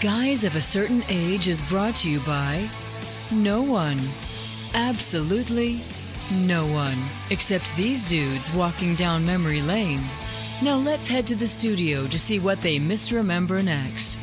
Guys of a Certain Age is brought to you by no one. Absolutely no one. Except these dudes walking down memory lane. Now let's head to the studio to see what they misremember next.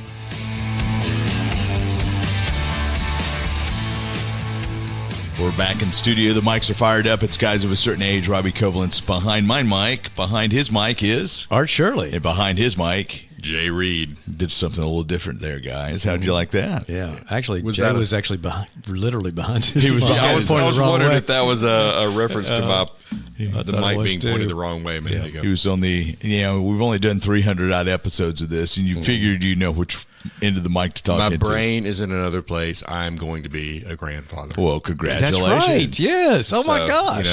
We're back in studio. The mics are fired up. It's Guys of a Certain Age. Robbie Koblentz behind my mic. Behind his mic is Art Shirley. And behind his mic, Jay Reed. Did something a little different there, guys. How'd you like that? Yeah, actually, Jay was actually literally behind his He was mic. behind I was wondering way. if that was a reference to the mic being too. pointed the wrong way a minute ago. He was on the, we've only done 300 odd episodes of this, and you figured you know which end of the mic to talk My into. brain is in another place. I'm going to be a grandfather. Well, congratulations. That's right. Yes. Oh my gosh.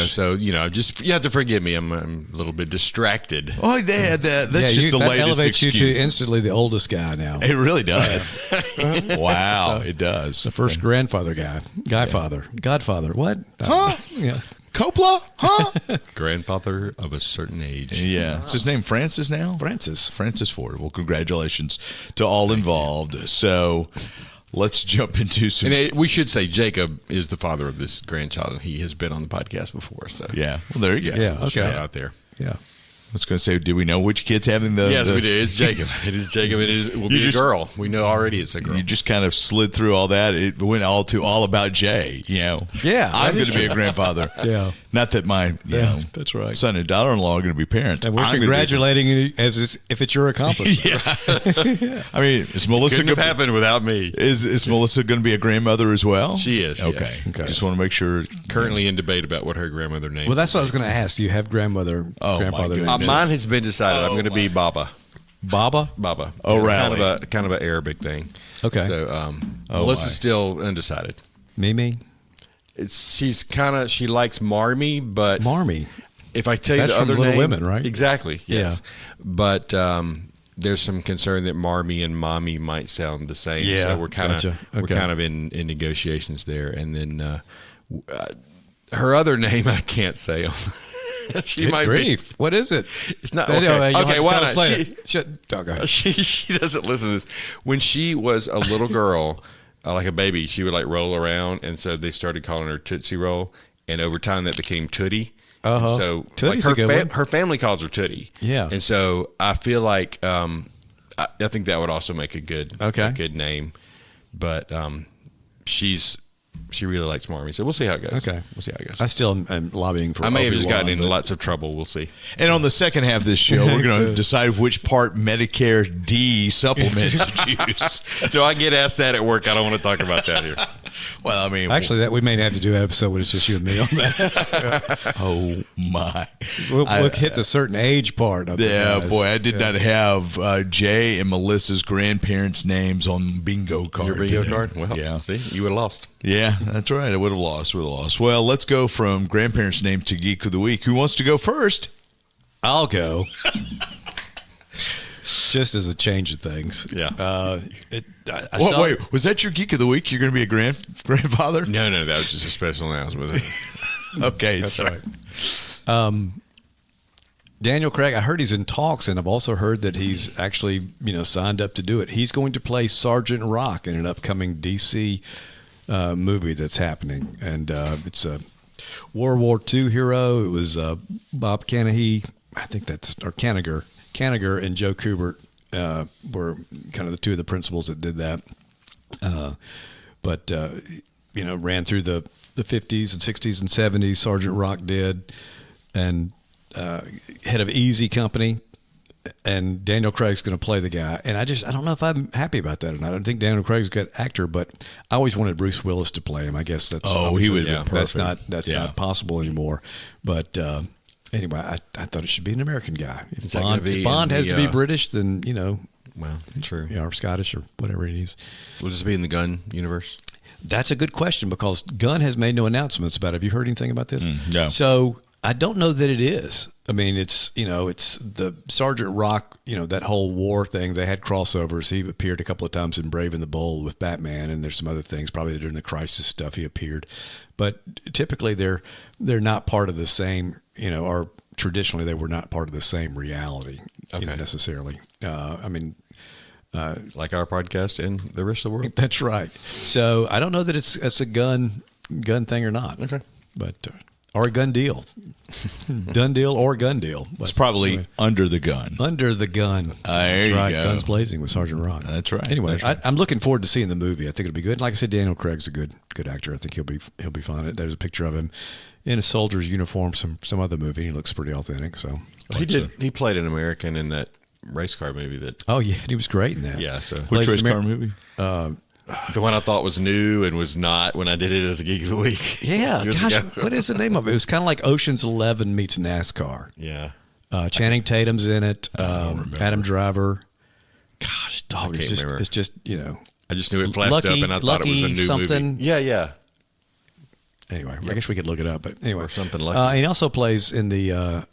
Just you have to forgive me. I'm a little bit distracted. Oh, yeah, that's just the that latest elevates excuse. you to instantly the oldest guy now. It really does. Wow, it does. The first grandfather guy. Godfather. What? Huh? Yeah. Coppola? Huh? Grandfather of a certain age. Yeah. Is his name Francis now? Francis Ford. Well, congratulations to all involved. So let's jump into some. And we should say Jacob is the father of this grandchild, and he has been on the podcast before. So Yeah. Well, there you go. Yeah. Okay. shout out there. Yeah. I was going to say, do we know which kid's having the... Yes, we do. It's Jacob. It is Jacob. It will be a girl. We know already it's a girl. You just kind of slid through all that. It went all about Jay, Yeah, I'm going to be a grandfather. Yeah. Not that my that's right. son and daughter-in-law are going to be parents. And we're congratulating you as if it's your accomplishment. I mean, is Melissa Couldn't have happened without me. Is Melissa going to be a grandmother as well? She is. Okay. Yes. Okay. Just want to make sure. Currently in debate about what her grandmother name. Well, that's what I was going to ask. Do you have grandfather, Oh, my grandfather goodness. names? mine has been decided. I'm going to be Baba. Baba? Baba. Oh, it's really? kind of an Arabic thing. Okay. So Melissa's still undecided. Mimi? She likes Marmy, but Marmy. if I tell you That's the from other Little name, Women, right? Exactly. Yes. Yeah. But there's some concern that Marmy and Mommy might sound the same. Yeah. So we're kind of Okay. in negotiations there. And then her other name I can't say. She Good might grief. What is it? It's not You'll okay. have to Okay, tell why us not? later. Go ahead. She doesn't listen to this. When she was a little girl, like a baby, she would like roll around, and so they started calling her Tootsie Roll, and over time that became Tootie. Uh-huh. And so Tootie's like a good one. her family calls her Tootie. Yeah. And so I feel like I think that would also make a good name, but she really likes Marmy, so we'll see how it goes. Okay. We'll see how it goes. I still am lobbying for I may have just Obi-Wan, gotten in but- lots of trouble. We'll see. And on the second half of this show, we're going to decide which part Medicare D supplement to choose. Do I get asked that at work? I don't want to talk about that here. Well, I mean, Actually, that we may have to do an episode when it's just you and me on that. oh my! We'll hit the certain age part. Of Yeah, guys. boy, I did not have Jay and Melissa's grandparents' names on bingo card. Your bingo today. card? Well, yeah, see, you would have lost. yeah, that's right. I would have lost. Well, let's go from grandparents' name to geek of the week. Who wants to go first? I'll go. Just as a change of things. Yeah. I saw- Wait, was that your geek of the week? You're going to be a grandfather? No, that was just a special announcement. Okay, That's sorry. right. Daniel Craig, I heard he's in talks, and I've also heard that he's actually, signed up to do it. He's going to play Sergeant Rock in an upcoming DC movie that's happening, and it's a World War II hero. It was Bob Kanahy, I think that's, or Kaniger and Joe Kubert were kind of the two of the principals that did that. But ran through the 50s and 60s and 70s. Sergeant Rock did, and head of Easy Company, and Daniel Craig's going to play the guy. And I don't know if I'm happy about that or not. I don't think Daniel Craig's a good actor, but I always wanted Bruce Willis to play him. I guess that's he would have been perfect. That's not possible anymore. But anyway, I thought it should be an American guy. If Bond has to be British, then Well, true. or Scottish or whatever it is. Will this be in the gun universe? That's a good question because Gunn has made no announcements about it. Have you heard anything about this? No. So I don't know that it is. I mean, it's the Sergeant Rock, that whole war thing. They had crossovers. He appeared a couple of times in Brave and the Bold with Batman, and there's some other things. Probably during the Crisis stuff he appeared. But typically they're not part of the same, or traditionally they were not part of the same reality necessarily. I mean, Like our podcast and the rest of the world. That's right. So I don't know that it's a gun thing or not. Okay. But or a gun deal. Done deal or gun deal. But It's probably anyway. Under the Gun. Under the Gun. There That's you right. go. Guns Blazing with Sergeant Rock. That's right. Anyway, That's right. I'm looking forward to seeing the movie. I think it'll be good. Like I said, Daniel Craig's a good actor. I think he'll be fine. There's a picture of him in a soldier's uniform, some other movie. He looks pretty authentic. So He did. He played an American in that race car movie. That oh yeah, he was great in that. yeah. So Which Plays race Amer- car movie? the one I thought was new and was not when I did it as a Geek of the Week. Yeah, Years gosh, ago. what is the name of it? It was kind of like Ocean's 11 meets NASCAR. Yeah. Channing Tatum's in it. remember. Adam Driver. Gosh, dog, can't remember. it's just I just knew it flashed Lucky- up and I thought it was a Lucky new something. movie. Yeah. Anyway, I guess we could look it up. But anyway, Or something lucky. he also plays in the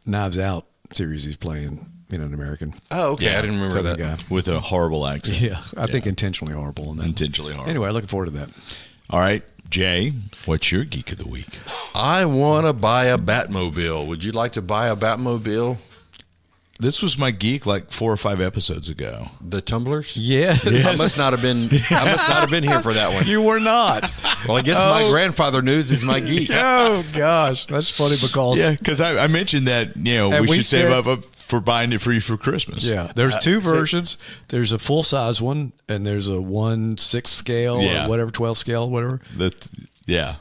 Knives Out series. He's playing an American. Oh, okay. Yeah. I didn't remember Southern that. guy. With a horrible accent. Yeah, I think intentionally horrible. In that. Intentionally horrible. Anyway, looking forward to that. All right, Jay, what's your Geek of the Week? I want to buy a Batmobile. Would you like to buy a Batmobile? This was my geek like 4 or 5 episodes ago. The tumblers? Yes. I must not have been. I must not have been here for that one. You were not. Well, I guess my grandfather knows he's my geek. Oh gosh, that's funny because Yeah, because I mentioned that And we we should save said- up for buying it for you for Christmas. yeah, there's two versions. There's a full size one, and there's a 1/6 scale Yeah. or whatever, 12 scale, whatever. Yeah.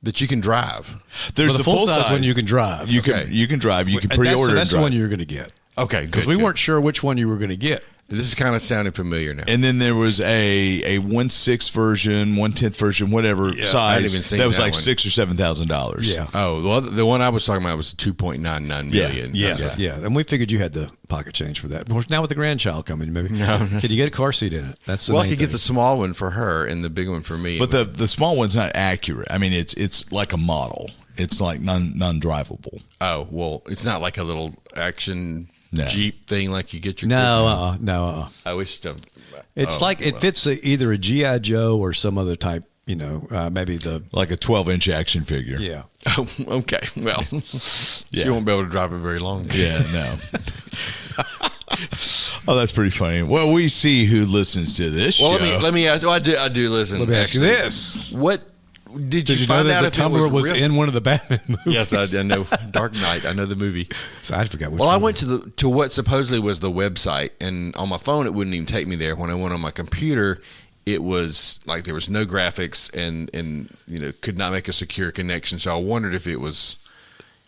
That you can drive. There's Well, the full size one you can drive. You Okay. can drive. You can And pre-order. That's and the one drive. you're going to get Okay, because good, we good. weren't sure which one you were going to get. This is kind of sounding familiar now. And then there was a 1/6 version, 1/10 version, whatever I hadn't size. even seen That was that like one. $6,000 or $7,000. Yeah. Oh, well, the one I was talking about was 2.99 million. Yeah, Okay. yeah, and we figured you had the pocket change for that. Of course, now with the grandchild coming, maybe. Could you get a car seat in it? That's the Well, I main could get thing. the small one for her and the big one for me. But the small one's not accurate. I mean, it's like a model. It's like non-drivable. oh, well, it's not like a little action No. Jeep thing like you get your No, kids. no. I wish to. It's Oh, like it well. fits either a GI Joe or some other type. Maybe the Like a 12-inch action figure. yeah. Oh, okay. Well, Yeah. she won't be able to drive it very long. Yeah, no. Oh, that's pretty funny. Well, we see who listens to this Well, show. let me ask. Oh, I do listen. Let me ask you actually. this. What did you Did you know find that out the if tumbler it was real? in one of the Batman movies? Yes, I know. Dark Knight. I know the movie. So I forgot which Well, I one. went to what supposedly was the website, and on my phone it wouldn't even take me there. When I went on my computer, it was like there was no graphics and could not make a secure connection. So I wondered if it was.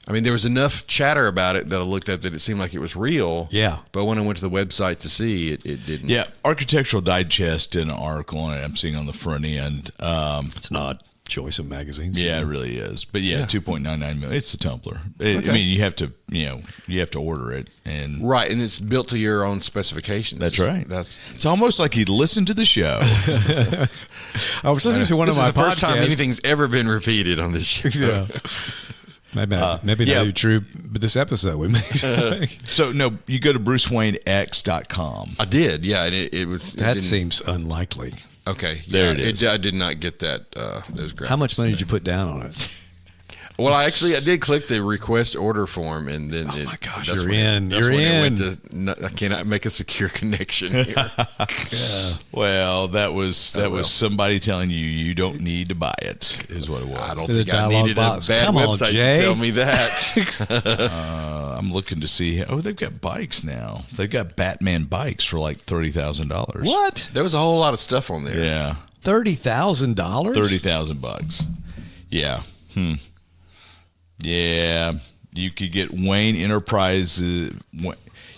I mean, there was enough chatter about it that I looked at that it seemed like it was real. Yeah. But when I went to the website to see it, it didn't. Yeah, Architectural Digest did an article on it. I'm seeing on the front end. It's not choice of magazines. Yeah, it really is. But yeah, 2.99 million. It's the tumbler. I Okay. mean, you have to order it, and Right, and it's built to your own specifications. that's right. That's It's almost like he listened to the show. I was listening to one this of is my the first time podcasts. anything's ever been repeated on this show. Yeah. Maybe yeah. not even true, but this episode we made. So no, you go to BruceWayneX.com. I did, yeah, and it was. It That didn't- seems unlikely. okay. There yeah, it is. I did not get that. Those graphics. How much money did you put down on it? Well, I did click the request order form, and then Oh my gosh, that's you're when in. That's You're when it went in. to. No, I cannot make a secure connection here. Well, that was well. somebody telling you don't need to buy it, is what it was. I don't The think I dialogue needed box. a bad Come on, website Jay. to tell me that. I'm looking to see. Oh, they've got bikes now. They've got Batman bikes for like $30,000. What? There was a whole lot of stuff on there. Yeah, $30,000? $30,000. Yeah. Yeah, you could get Wayne Enterprises.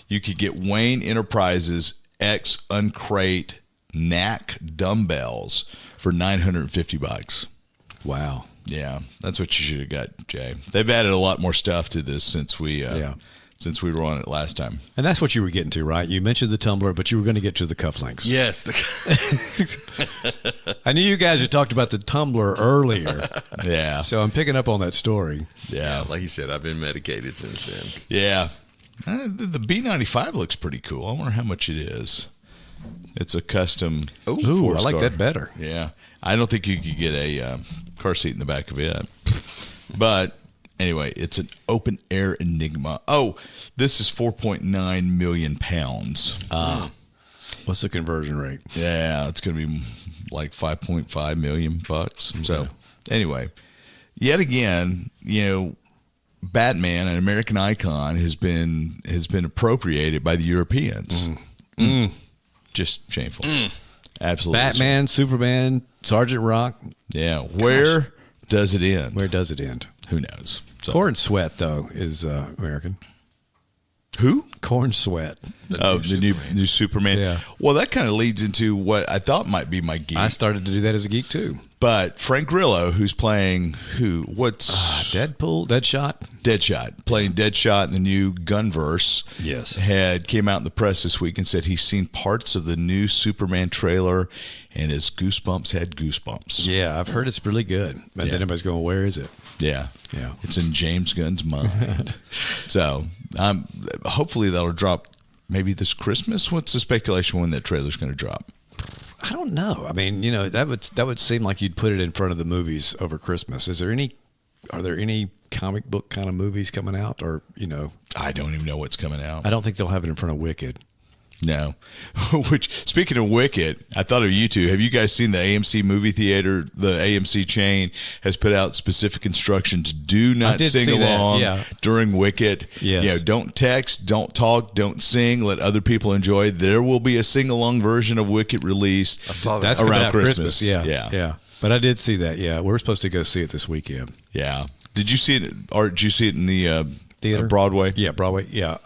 You could get Wayne Enterprises X Uncrate Knack dumbbells for $950. Wow. Yeah, that's what you should have got, Jay. They've added a lot more stuff to this since we since we were on it last time. And that's what you were getting to, right? You mentioned the tumbler, but you were going to get to the cufflinks. Yes. I knew you guys had talked about the tumbler earlier, Yeah, so I'm picking up on that story. yeah, Like you said, I've been medicated since then. yeah. The B95 looks pretty cool. I wonder how much it is. It's a custom. Ooh, I four-star. like that better. Yeah, I don't think you could get a car seat in the back of it, but anyway, it's an open air Enigma. Oh, this is 4.9 million pounds. What's the conversion rate? Yeah, it's going to be like $5.5 million. So anyway, yet again, Batman, an American icon, has been appropriated by the Europeans. Just shameful. Absolutely. Batman, Superman, Sergeant Rock. Yeah. Where does it end? Where does it end? Who knows? So. Corn Sweat, though, is American. Who? Corn Sweat. The new Superman. Yeah. Well, that kind of leads into what I thought might be my geek. I started to do that as a geek, too. But Frank Grillo, who's playing who? What's Deadshot, playing Deadshot in the new Gunverse. Yes, came out in the press this week and said he's seen parts of the new Superman trailer, and his goosebumps had goosebumps. Yeah, I've heard it's really good. And then everybody's going, "Where is it?" Yeah, it's in James Gunn's mind. So, hopefully that'll drop maybe this Christmas. What's the speculation when that trailer's going to drop? I don't know. I mean, that would seem like you'd put it in front of the movies over Christmas. Are there any comic book kind of movies coming out, or I don't even know what's coming out. I don't think they'll have it in front of Wicked. No. Which, speaking of Wicked, I thought of you two. Have you guys seen the AMC movie theater? The AMC chain has put out specific instructions: do not sing along during Wicked. Yes. Don't text, don't talk, don't sing. Let other people enjoy. There will be a sing-along version of Wicked released. I saw that. That's around Christmas. Yeah. But I did see that. Yeah, we're supposed to go see it this weekend. Yeah. Did you see it, or did you see it in the theater? Broadway? Yeah, Broadway. Yeah.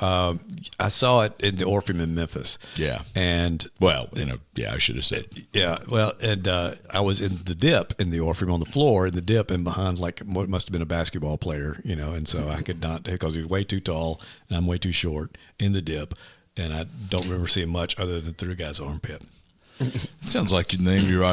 I saw it in the Orpheum in Memphis. Yeah. And I should have said. Yeah. Well, and I was in the dip in the Orpheum on the floor in the dip and behind like what must have been a basketball player, and so I could not, because he was way too tall and I'm way too short in the dip, and I don't remember seeing much other than through a guy's armpit. It sounds like the name of your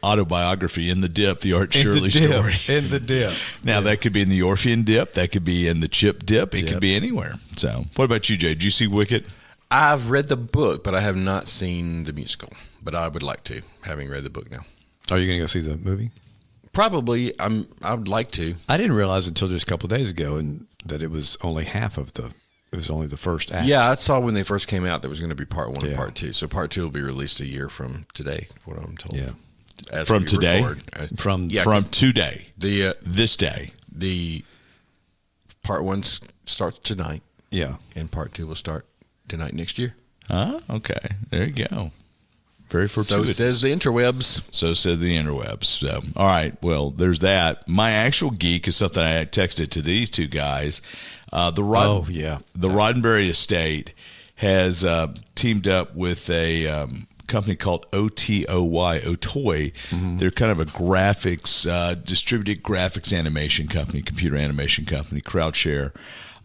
autobiography, In the Dip, the Art Shirley story. In the Dip. Now, that could be in the Orpheum Dip. That could be in the Chip Dip. It could be anywhere. So, what about you, Jay? Did you see Wicked? I've read the book, but I have not seen the musical. But I would like to, having read the book now. Are you going to go see the movie? Probably. I would like to. I didn't realize until just a couple of days ago that it was only half of the... It was only the first act. Yeah, I saw when they first came out there was going to be part 1 and part 2. So part 2 will be released a year from today, what I'm told. Yeah. From today? From today. This day. The part 1 starts tonight. Yeah. And part 2 will start tonight next year. Okay. There you go. Very fortuitous. So says the interwebs. So said the interwebs. So, all right. Well, there's that. My actual geek is something I texted to these two guys. The Roddenberry Estate has teamed up with a company called Otoy. Mm-hmm. They're kind of a graphics, distributed graphics animation company, computer animation company, CrowdShare.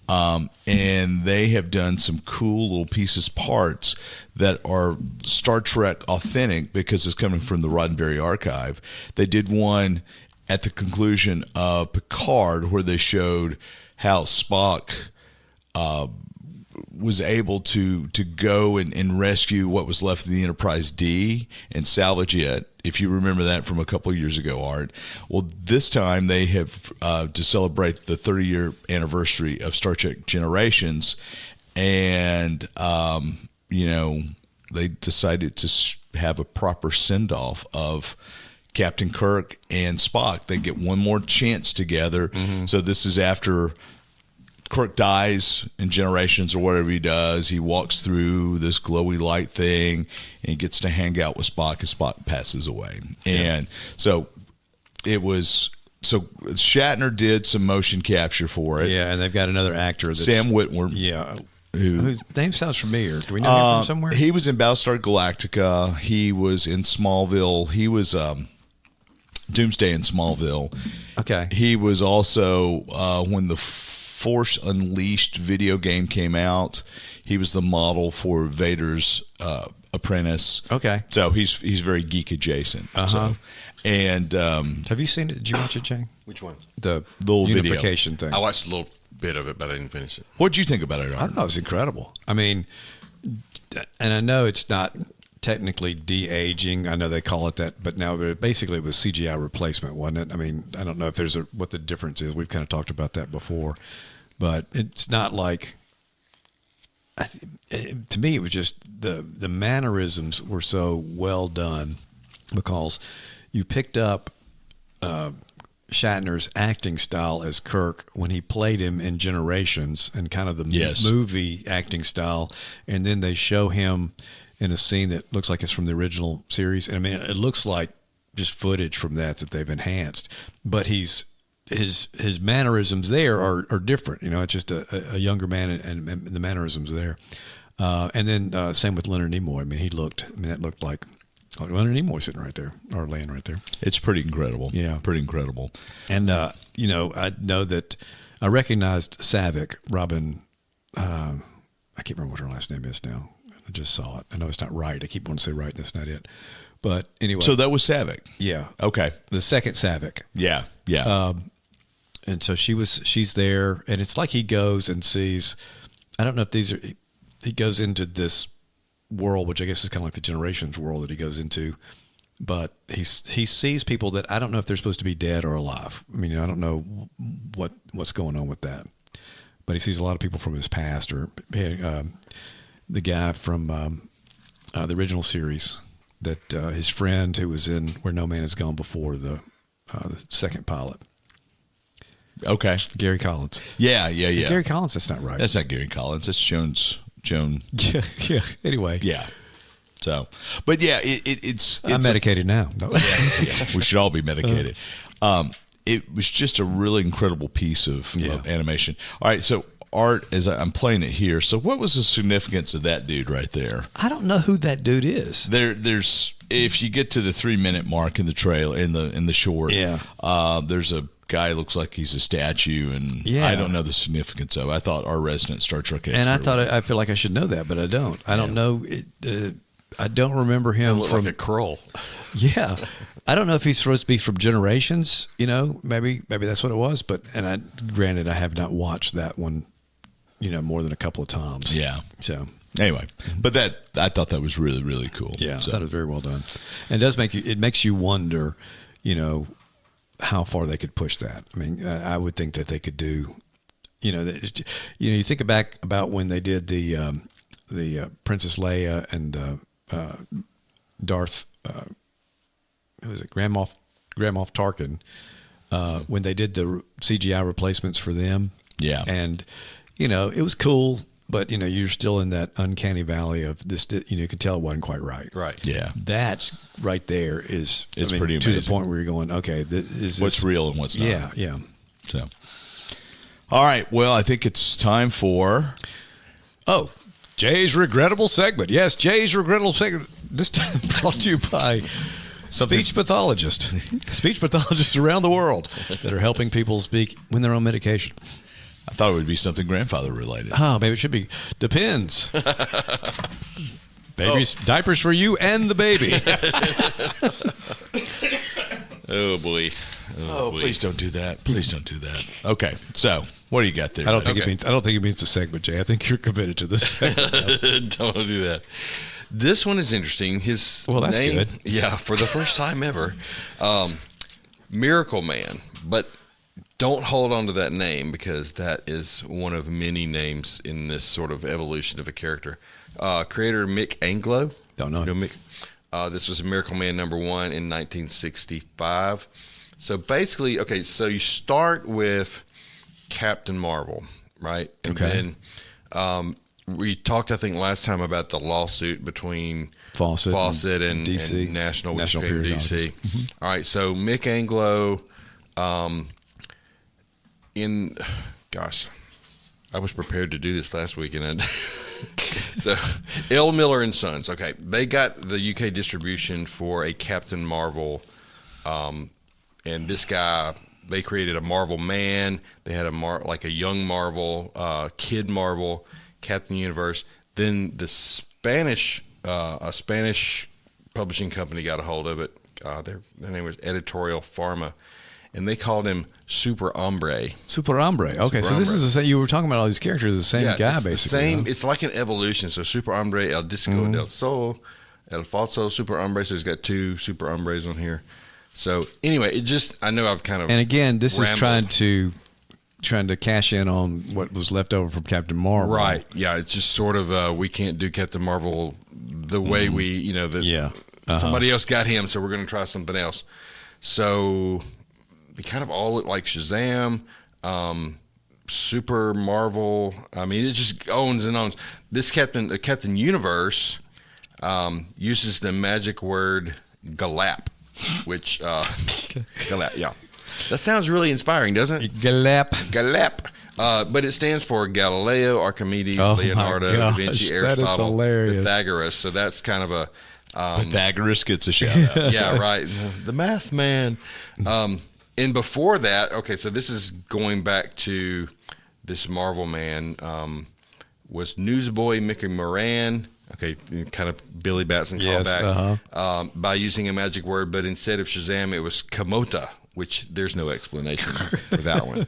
And they have done some cool little parts that are Star Trek authentic because it's coming from the Roddenberry archive. They did one at the conclusion of Picard where they showed how Spock was able to go and rescue what was left of the Enterprise D and salvage it. If you remember that from a couple of years ago, Art. Well, this time they have to celebrate the 30-year anniversary of Star Trek Generations, and they decided to have a proper send-off of Captain Kirk and Spock. They get one more chance together. Mm-hmm. So this is after Kirk dies in Generations or whatever he does. He walks through this glowy light thing and gets to hang out with Spock, and Spock passes away. Yeah. And so Shatner did some motion capture for it. Yeah, and they've got another actor, Sam Witwer. Yeah. Whose name sounds familiar. Do we know him from somewhere? He was in Battlestar Galactica. He was in Smallville. He was Doomsday in Smallville. Okay. He was also when the Force Unleashed video game came out, he was the model for Vader's apprentice. Okay. So he's very geek adjacent. Uh-huh. So, and have you seen it? Did you watch it, Jay? Which one? The little Unification video thing. I watched a little bit of it, but I didn't finish it. What did you think about it, Art? I thought it was incredible. I mean, and I know it's not technically de-aging. I know they call it that, but now basically it was CGI replacement, wasn't it? I mean, I don't know if there's what the difference is. We've kind of talked about that before, but it's not like to me, it was just the mannerisms were so well done because you picked up Shatner's acting style as Kirk when he played him in Generations and kind of the movie acting style. And then they show him in a scene that looks like it's from the original series. And I mean, it looks like just footage from that they've enhanced, but his mannerisms there are different. It's just a younger man and the mannerisms there. And then same with Leonard Nimoy. I mean, that looked like Leonard Nimoy sitting right there or laying right there. It's pretty incredible. Yeah. Pretty incredible. And, I know that I recognized Savick, Robin. I can't remember what her last name is now. I just saw it. I know it's not right. I keep wanting to say right. That's not it. But anyway. So that was Savick. Yeah. Okay. The second Savick. Yeah. Yeah. And so she's there, and it's like he goes and sees, I don't know if he goes into this world, which I guess is kind of like the Generations world that he goes into, but he sees people that I don't know if they're supposed to be dead or alive. I mean, I don't know what's going on with that, but he sees a lot of people from his past, or the guy from the original series that his friend who was in Where No Man Has Gone Before, the second pilot. Okay. Gary Collins. Yeah. Gary Collins, that's not right. That's not Gary Collins. That's Joan. Yeah. Anyway. Yeah. So, but yeah, it's I'm medicated now. No. Yeah. We should all be medicated. It was just a really incredible piece of animation. All right. So, Art, as I'm playing it here. So, what was the significance of that dude right there? I don't know who that dude is. There's if you get to the 3-minute mark in the trailer in the short, there's a guy looks like he's a statue, and I don't know the significance of it. I thought our resident Star Trek expert, and I feel like I should know that, but I don't. I don't know. I don't remember him from like a Krull. Yeah, I don't know if he's supposed to be from Generations. Maybe that's what it was. But granted, I have not watched that one, more than a couple of times. Yeah. So anyway, but I thought that was really, really cool. Yeah, I thought it was very well done, and it makes you wonder, how far they could push that. I mean, I would think that they could do, you think back about when they did the Princess Leia and Darth, who was it, Grand Moff Tarkin, when they did the CGI replacements for them. Yeah, and it was cool. But, you're still in that uncanny valley of this, you can tell it wasn't quite right. Right. Yeah. That's right there it's pretty amazing. To the point where you're going, okay, is what's real and what's not. Yeah, yeah. So, all right. Well, I think it's time for... Jay's Regrettable Segment. Yes, Jay's Regrettable Segment. This time brought to you by speech pathologists. Speech pathologists around the world that are helping people speak when they're on medication. I thought it would be something grandfather related. Oh, maybe it should be. Depends. Babies, diapers for you and the baby. Oh boy. Oh, please don't do that. Please don't do that. Okay, so what do you got there? I don't think it means the segment, Jay. I think you're committed to this segment. Don't do that. This one is interesting. His that's name, good. Yeah, for the first time ever, Miracle Man, but. Don't hold on to that name because that is one of many names in this sort of evolution of a character. Creator Mick Anglo. Don't know. Mick. This was Miracle Man #1 in 1965. So basically, so you start with Captain Marvel, right? And then we talked, I think, last time about the lawsuit between Fawcett and DC. And National Periodic DC. Mm-hmm. All right, so Mick Anglo... I was prepared to do this last week, and so L. Miller and Sons. Okay, they got the UK distribution for a Captain Marvel, and this guy, they created a Marvel Man. They had a young Marvel, Kid Marvel, Captain Universe. Then the Spanish publishing company got a hold of it. Their name was Editorial Pharma. And they called him Super Hombre. Super Hombre. Okay, so this is the same. You were talking about all these characters, the same guy, it's basically. Same. It's like an evolution. So Super Hombre, El Disco del Sol, El Falso, Super Hombre. So he's got 2 Super Hombres on here. So anyway, I know I've kind of. And again, this is trying to trying to cash in on what was left over from Captain Marvel. Right. Yeah. It's just sort of we can't do Captain Marvel the way somebody else got him, so we're going to try something else. So they kind of all look like Shazam, Super Marvel. I mean, it just owns and owns. This Captain Universe uses the magic word galap, which galap, yeah. That sounds really inspiring, doesn't it? Galap. But it stands for Galileo, Archimedes, Leonardo, Da Vinci, Aristotle, Pythagoras. So that's kind of a Pythagoras gets a shout out. Yeah, right. The math man. And before that, okay, so this is going back to this Marvel man, was Newsboy Mickey Moran. Okay, kind of Billy Batson callback by using a magic word, but instead of Shazam, it was Kamota, which there's no explanation for that one.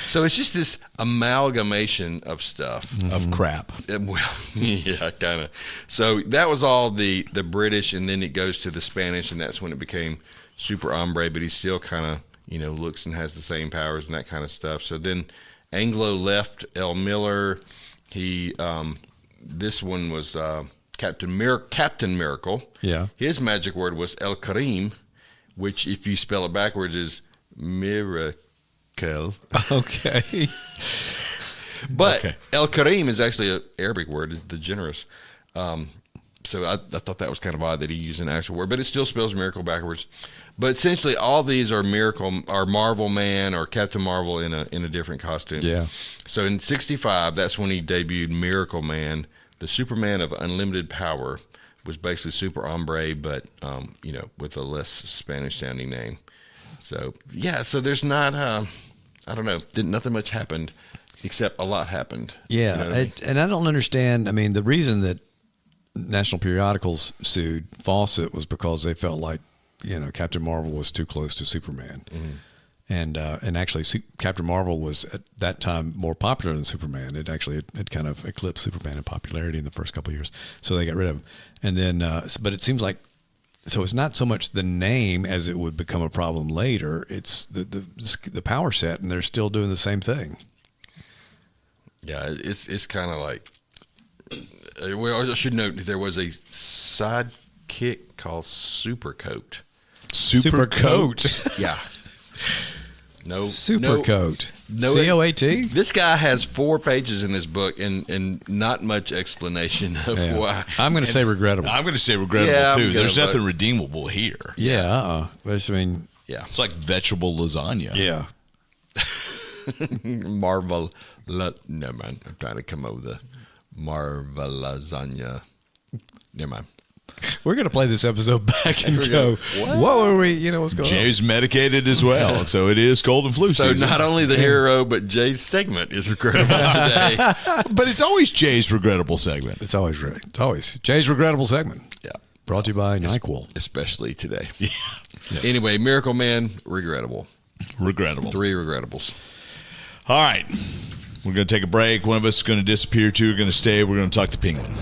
So it's just this amalgamation of stuff. Of crap. Well, yeah, kind of. So that was all the British, and then it goes to the Spanish, and that's when it became Super Hombre, but he still kind of, looks and has the same powers and that kind of stuff. So then Anglo left L. Miller. He, this one was Captain Miracle. Yeah. His magic word was El Karim, which, if you spell it backwards, is miracle. Okay. But El Karim is actually an Arabic word, the generous. So I thought that was kind of odd that he used an actual word, but it still spells miracle backwards. But essentially, all these are Marvel Man or Captain Marvel in a different costume. Yeah. So in '65, that's when he debuted Miracle Man, the Superman of unlimited power. Was basically Super Hombre, but with a less Spanish sounding name. So yeah, so there's not I don't know, nothing much happened except a lot happened. Yeah, and I don't understand. I mean, the reason that National Periodicals sued Fawcett was because they felt like Captain Marvel was too close to Superman. Mm-hmm. And actually, Captain Marvel was at that time more popular than Superman. It actually had kind of eclipsed Superman in popularity in the first couple of years, so they got rid of him. And then, but it seems like, so it's not so much the name as it would become a problem later. It's the power set, and they're still doing the same thing. Yeah, it's kind of like. Well, I should note there was a sidekick called Supercoat. Supercoat. Yeah. No Supercoat. No, COAT. This guy has 4 pages in this book and not much explanation of why. I'm going to say regrettable. I'm going to say regrettable too. There's nothing redeemable here. Yeah. I mean, yeah, it's like vegetable lasagna. Yeah. Marvel. Never mind. I'm trying to come up with a Marvel lasagna. Never mind. We're going to play this episode back and go, what were we, what's going on? Jay's medicated as well, so it is cold and flu season. So not only the hero, but Jay's segment is regrettable today. But it's always Jay's regrettable segment. It's always right. It's always Jay's regrettable segment. Yeah. Brought to you by NyQuil. Especially today. Yeah. Anyway, Miracle Man, regrettable. 3 regrettables. All right. We're going to take a break. One of us is going to disappear. 2 are going to stay. We're going to talk the Penguin.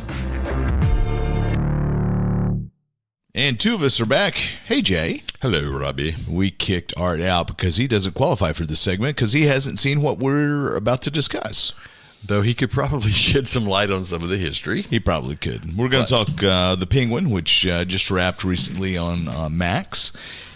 And 2 of us are back. Hey, Jay. Hello, Robbie. We kicked Art out because he doesn't qualify for this segment because he hasn't seen what we're about to discuss. Though he could probably shed some light on some of the history. He probably could. We're going to talk The Penguin, which just wrapped recently on Max.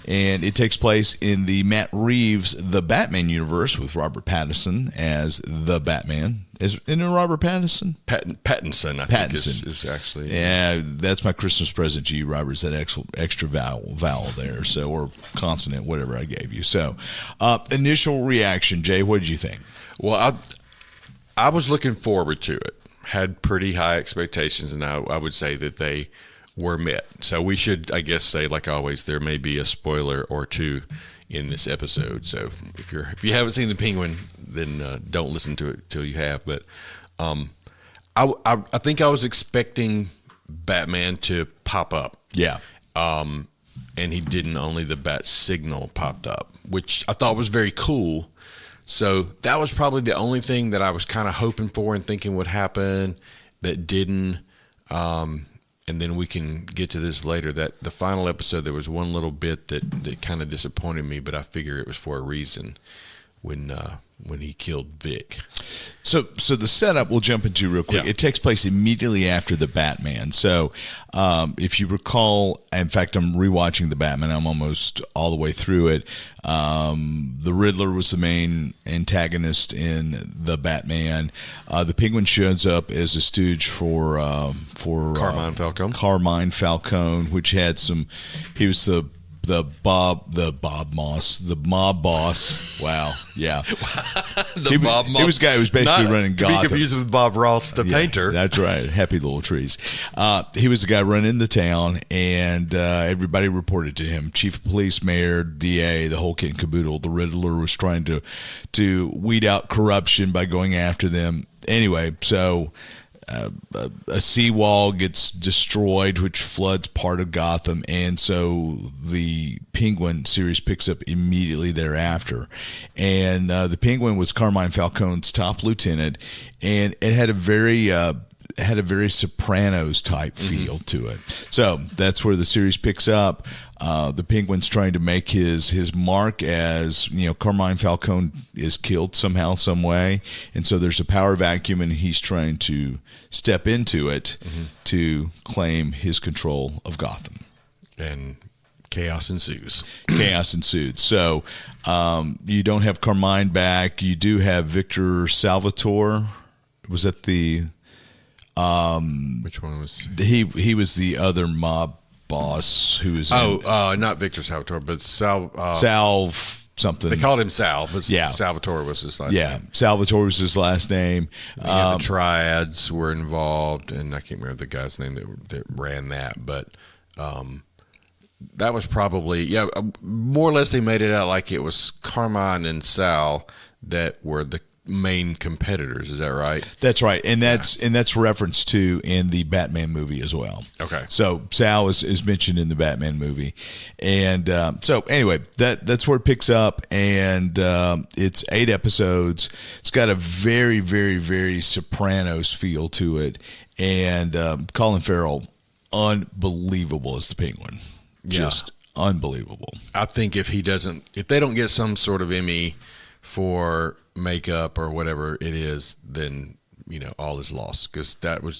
And it takes place in the Matt Reeves The Batman universe with Robert Pattinson as the Batman. Isn't it Robert Pattinson? Pattinson, I think is actually. Yeah, that's my Christmas present to you, Robert, is that extra vowel there, so, or consonant, whatever I gave you. So, initial reaction, Jay, what did you think? Well, I was looking forward to it. Had pretty high expectations, and I would say that they were met. So we should, I guess, say, like always, there may be a spoiler or 2 in this episode. So if you haven't seen The Penguin, then don't listen to it till you have. But I think I was expecting Batman to pop up. Yeah. And he didn't. Only the bat signal popped up, which I thought was very cool. So that was probably the only thing that I was kind of hoping for and thinking would happen that didn't. And then we can get to this later. That the final episode, there was one little bit that kind of disappointed me, but I figure it was for a reason. When when he killed Vic. So the setup we'll jump into real quick. Yeah. It takes place immediately after the Batman. So if you recall, in fact, I'm rewatching the Batman. I'm almost all the way through it. The Riddler was the main antagonist in the Batman. The Penguin shows up as a stooge for Carmine Falcone. Carmine Falcone, which had some. He was the Bob Moss, the mob boss. Wow, yeah. Bob Moss. He was a guy who was basically running Gotham. To be confused with Bob Ross, the painter. That's right. Happy little trees. He was the guy running the town, and everybody reported to him. Chief of police, mayor, DA, the whole kit and caboodle. The Riddler was trying to weed out corruption by going after them. Anyway, so a seawall gets destroyed, which floods part of Gotham, and so the Penguin series picks up immediately thereafter. And the Penguin was Carmine Falcone's top lieutenant, and it had a very Sopranos type feel to it. So that's where the series picks up. The Penguin's trying to make his mark as, Carmine Falcone is killed somehow, some way. And so there's a power vacuum, and he's trying to step into it to claim his control of Gotham. And chaos ensues. So you don't have Carmine back. You do have Victor Salvatore. Was that the... Which one was... He was the other mob boss who was not Victor Salvatore, but Sal something. They called him Sal, but Yeah. Salvatore was his last name. Yeah, Salvatore was his last name. The Triads were involved, and I can't remember the guy's name that ran that, but that was probably, more or less they made it out like it was Carmine and Sal that were the main competitors. Is that right? That's right, and that's referenced to in the Batman movie as well. Okay, so Sal is mentioned in the Batman movie, and so anyway, that's where it picks up, and it's 8 episodes. It's got a very, very, very Sopranos feel to it, and Colin Farrell, unbelievable as the Penguin, just unbelievable. I think if they don't get some sort of Emmy for makeup or whatever it is, then all is lost, because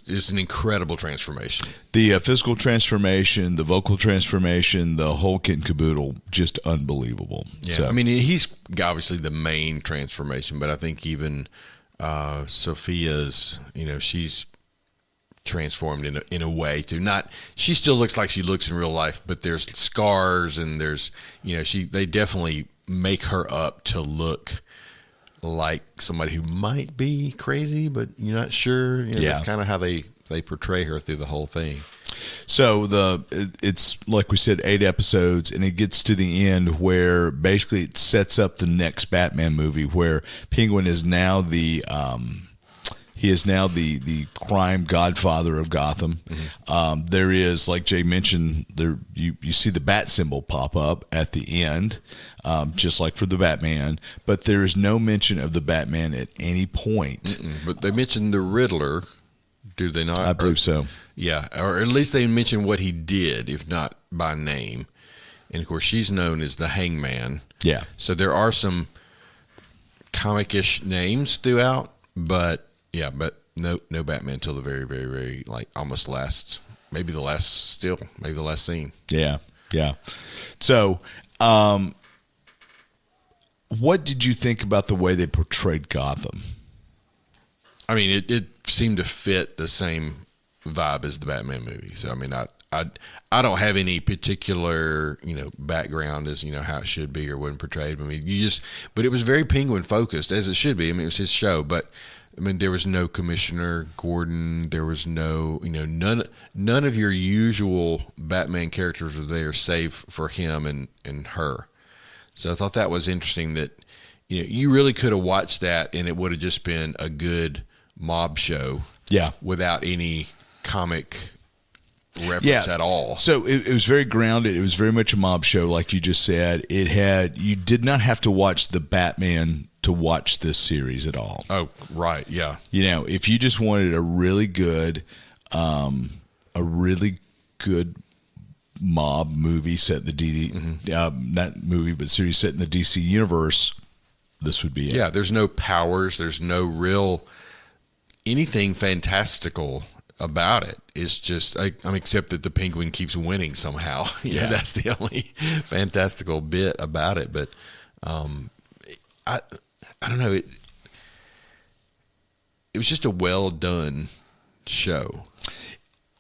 it's an incredible transformation. The physical transformation, the vocal transformation, the whole kit and caboodle, just unbelievable. Yeah, So, I mean, he's obviously the main transformation, but I think even Sophia's, she's transformed in a way too. Not, she still looks like she looks in real life, but there's scars, and there's they definitely make her up to look like somebody who might be crazy, but you're not sure. That's kind of how they portray her through the whole thing. So it's like we said, 8 episodes, and it gets to the end where basically it sets up the next Batman movie, where Penguin is now the crime godfather of Gotham. There is, like Jay mentioned, you see the bat symbol pop up at the end, just like for the Batman, but there is no mention of the Batman at any point. But they mentioned the Riddler, do they not? I believe so. Yeah, or at least they mentioned what he did, if not by name. And of course, she's known as the Hangman. Yeah. So there are some comic-ish names throughout, but no Batman till the very, very, very, almost maybe the last scene. Yeah. So, what did you think about the way they portrayed Gotham? I mean, it seemed to fit the same vibe as the Batman movie. So, I mean, I don't have any particular, background as, how it should be or wasn't portrayed. I mean, but it was very Penguin focused, as it should be. I mean, it was his show, but I mean, there was no Commissioner Gordon. There was no, none of your usual Batman characters were there, save for him and her. So I thought that was interesting that, you really could have watched that and it would have just been a good mob show. Yeah. Without any comic reference at all. So it was very grounded. It was very much a mob show, like you just said. You did not have to watch the Batman to watch this series at all. Oh, right, yeah. If you just wanted a really good mob movie set in the not movie, but series set in the DC universe, this would be it. Yeah, there's no powers. There's no real anything fantastical about it. It's just, except that the Penguin keeps winning somehow. Yeah, that's the only fantastical bit about it. But I don't know. It was just a well done show.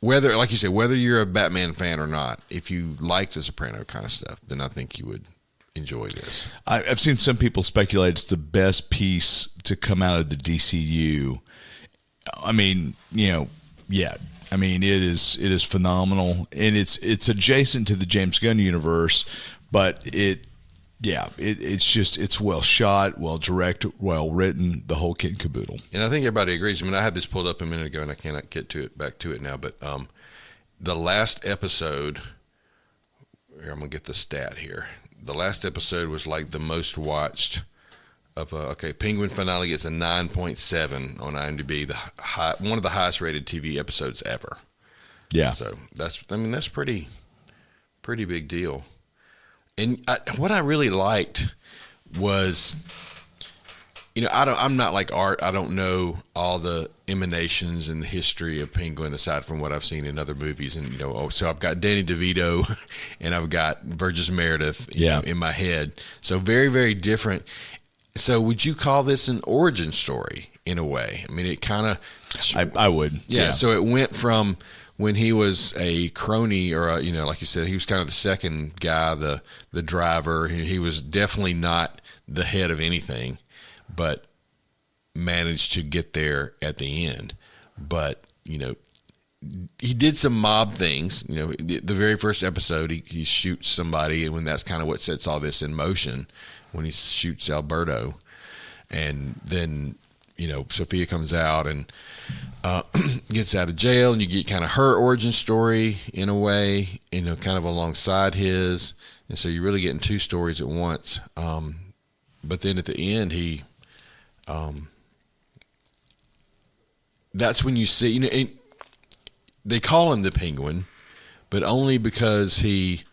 Whether, like you said, whether you're a Batman fan or not, if you like the Soprano kind of stuff, then I think you would enjoy this. I've seen some people speculate it's the best piece to come out of the DCU. I mean, yeah. I mean, it is phenomenal, and it's adjacent to the James Gunn universe, but it's well shot, well directed, well written, the whole kit and caboodle. And I think everybody agrees. I mean, I had this pulled up a minute ago, and I cannot get back to it now. But the last episode, I'm gonna get the stat here. The last episode was like the most watched of Penguin finale gets a 9.7 on IMDb, one of the highest rated TV episodes ever. Yeah. So that's pretty big deal. And what I really liked was, I'm not like Art. I don't know all the emanations and the history of Penguin aside from what I've seen in other movies. And, so I've got Danny DeVito and I've got Burgess Meredith in my head. So very, very different. So would you call this an origin story in a way? I mean, it kind of... I would. Yeah, so it went from when he was a crony or, like you said, he was kind of the second guy, the driver. He was definitely not the head of anything, but managed to get there at the end. But, he did some mob things. The very first episode, he shoots somebody, and when that's kind of what sets all this in motion, when he shoots Alberto. And then, Sophia comes out and gets out of jail, and you get kind of her origin story in a way, kind of alongside his. And so you're really getting two stories at once. But then at the end, that's when you see, they call him the Penguin, but only because he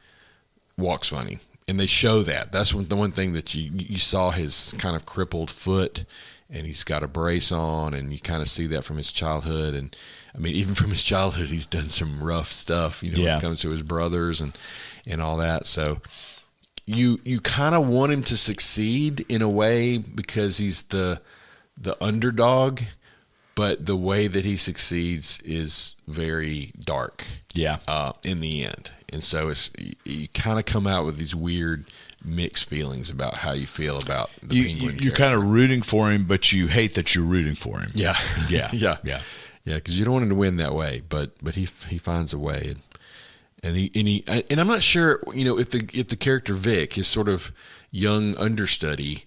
walks funny. And they show that. That's the one thing that you saw, his kind of crippled foot, and he's got a brace on, and you kind of see that from his childhood. And I mean, even from his childhood, he's done some rough stuff, when it comes to his brothers and all that. So you kind of want him to succeed in a way because he's the underdog, but the way that he succeeds is very dark. Yeah. In the end. And so you kind of come out with these weird mixed feelings about how you feel about the Penguin. You're kind of rooting for him, but you hate that you're rooting for him. Yeah. Yeah. Yeah. Yeah. Yeah. Because you don't want him to win that way, but he finds a way, and I'm not sure, if the character Vic, his sort of young understudy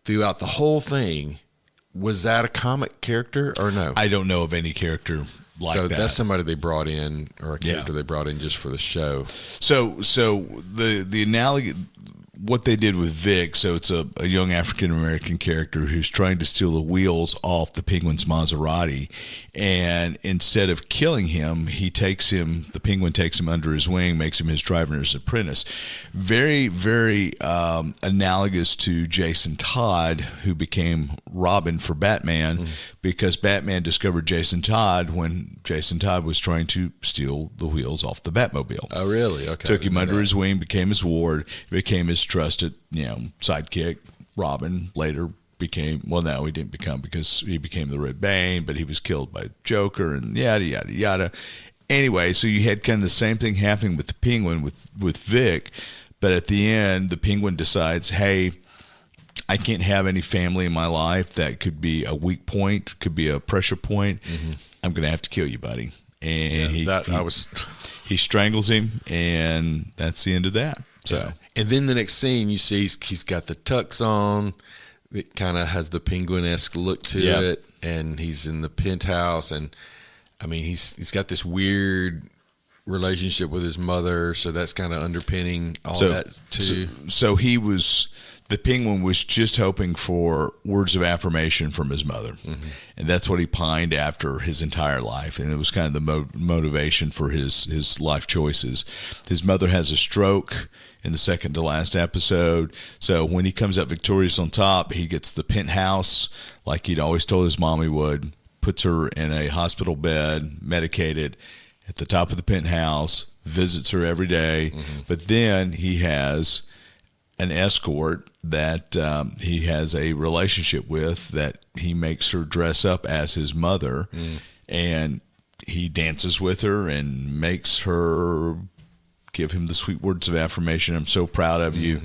throughout the whole thing, was that a comic character or no? I don't know of any character like that. So that's somebody they brought in, or a character they brought in just for the show. So the analogy, what they did with Vic, so it's a young African-American character who's trying to steal the wheels off the Penguin's Maserati, and instead of killing him, the Penguin takes him under his wing, makes him his driver and his apprentice. Very, very analogous to Jason Todd, who became Robin for Batman, because Batman discovered Jason Todd when Jason Todd was trying to steal the wheels off the Batmobile. Oh, really? Okay. Took him under his wing, became his ward, became his trusted, sidekick. Robin later became, well, no, he didn't become, because he became the Red Bane, but he was killed by Joker and yada, yada, yada. Anyway, so you had kind of the same thing happening with the Penguin with Vic, but at the end, the Penguin decides, hey, I can't have any family in my life. That could be a weak point, could be a pressure point. I'm going to have to kill you, buddy. And he strangles him, and that's the end of that. So, and then the next scene, you see he's got the tux on. It kind of has the Penguin-esque look to it, and he's in the penthouse, and I mean he's got this weird relationship with his mother, so that's kind of underpinning all that too. So he was the Penguin was just hoping for words of affirmation from his mother. Mm-hmm. And that's what he pined after his entire life. And it was kind of the motivation for his life choices. His mother has a stroke in the second to last episode. So when he comes up victorious on top, he gets the penthouse like he'd always told his mom he would, puts her in a hospital bed, medicated, at the top of the penthouse, visits her every day. Mm-hmm. But then he has an escort that he has a relationship with that he makes her dress up as his mother. And he dances with her and makes her give him the sweet words of affirmation. I'm so proud of you.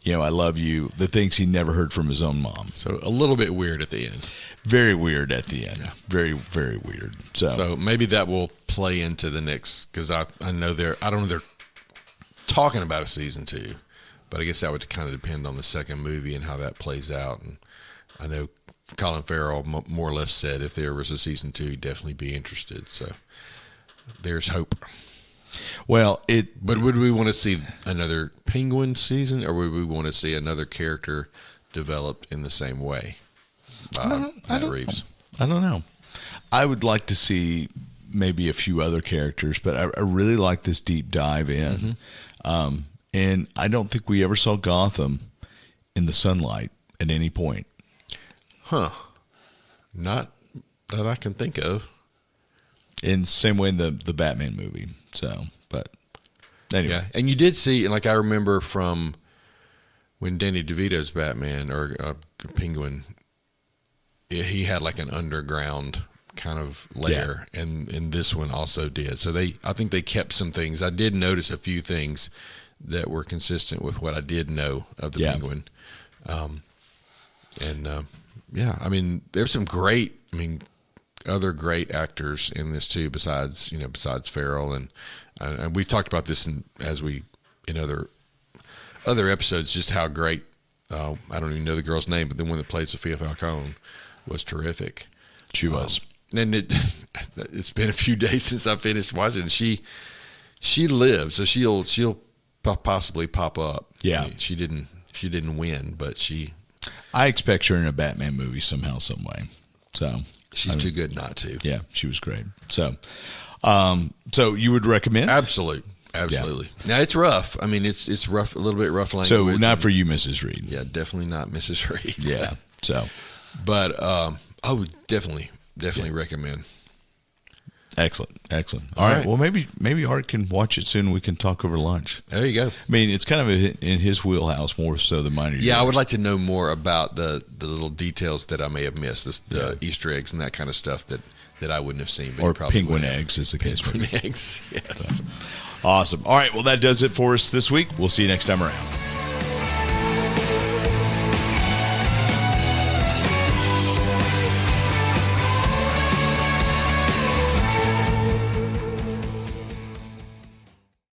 You know, I love you. The things he never heard from his own mom. So a little bit weird at the end. Very weird at the end. Yeah. Very, very weird. So maybe that will play into the next, because I know I don't know, they're talking about a season 2, but I guess that would kind of depend on the second movie and how that plays out. And I know Colin Farrell more or less said if there was a season 2, he'd definitely be interested. So there's hope. Well, but would we want to see another Penguin season, or would we want to see another character developed in the same way by Matt Reeves? I don't know. I would like to see maybe a few other characters, but I really like this deep dive in. Mm-hmm. And I don't think we ever saw Gotham in the sunlight at any point. Huh. Not that I can think of. In the same way in the Batman movie. So, but anyway. Yeah, and you did see, like I remember from when Danny DeVito's Batman or Penguin, he had like an underground kind of layer, and this one also did. So I think they kept some things. I did notice a few things that were consistent with what I did know of the Penguin. I mean, there's some great, other great actors in this too, besides Farrell, and we've talked about this in other episodes, just how great. I don't even know the girl's name, but the one that played Sophia Falcone was terrific. She was, and it's been a few days since I finished watching. She lives, so she'll possibly pop up. Yeah, she didn't win, but I expect her in a Batman movie somehow, some way. So. She's too good not to. Yeah, she was great. So, so you would recommend? Absolutely. Yeah. Now it's rough. It's rough, a little bit rough language. So not for you, Mrs. Reed. Yeah, definitely not Mrs. Reed. Yeah. So, but I would definitely recommend. Excellent. All right. Well, maybe Art can watch it soon and we can talk over lunch. There you go. It's kind of in his wheelhouse more so than mine. Yeah, I would like to know more about the little details that I may have missed, the Easter eggs and that kind of stuff that I wouldn't have seen. But or penguin eggs, as the case may be. Penguin eggs, yes. So, awesome. All right. Well, that does it for us this week. We'll see you next time around.